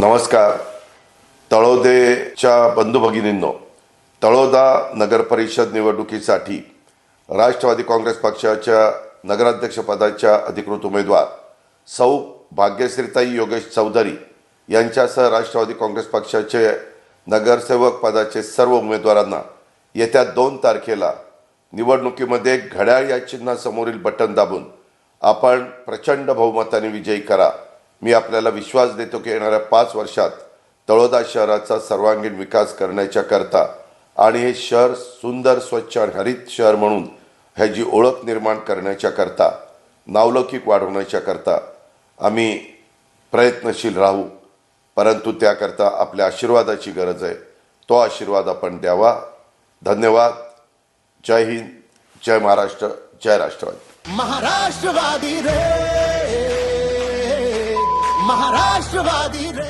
नमस्कार. तळोदेच्या बंधू भगिनींनो, तळोदा नगर परिषद निवडणुकीसाठी राष्ट्रवादी काँग्रेस पक्षाच्या नगराध्यक्षपदाच्या अधिकृत उमेदवार सौ भाग्यश्रीताई योगेश चौधरी यांच्यासह राष्ट्रवादी काँग्रेस पक्षाचे नगरसेवक पदाचे सर्व उमेदवारांना येत्या 2 तारखेला निवडणुकीमध्ये घड्याळ या चिन्हासमोरील बटन दाबून आपण प्रचंड बहुमताने विजयी करा. मी आपल्याला विश्वास देतो की येणाऱ्या 5 वर्षात तळोदा शहराचा सर्वांगीण विकास करण्याच्या करता आणि हे शहर सुंदर, स्वच्छ आणि हरित शहर म्हणून ह्याची ओळख निर्माण करण्याच्या करता, नावलौकिक वाढवण्याच्या करता आम्ही प्रयत्नशील राहू. परंतु त्याकरता आपल्या आशीर्वादाची गरज आहे. तो आशीर्वाद आपण द्यावा. धन्यवाद. जय हिंद, जय महाराष्ट्र, जय राष्ट्रवादी. महाराष्ट्रवादी रे, महाराष्ट्रवादी रे.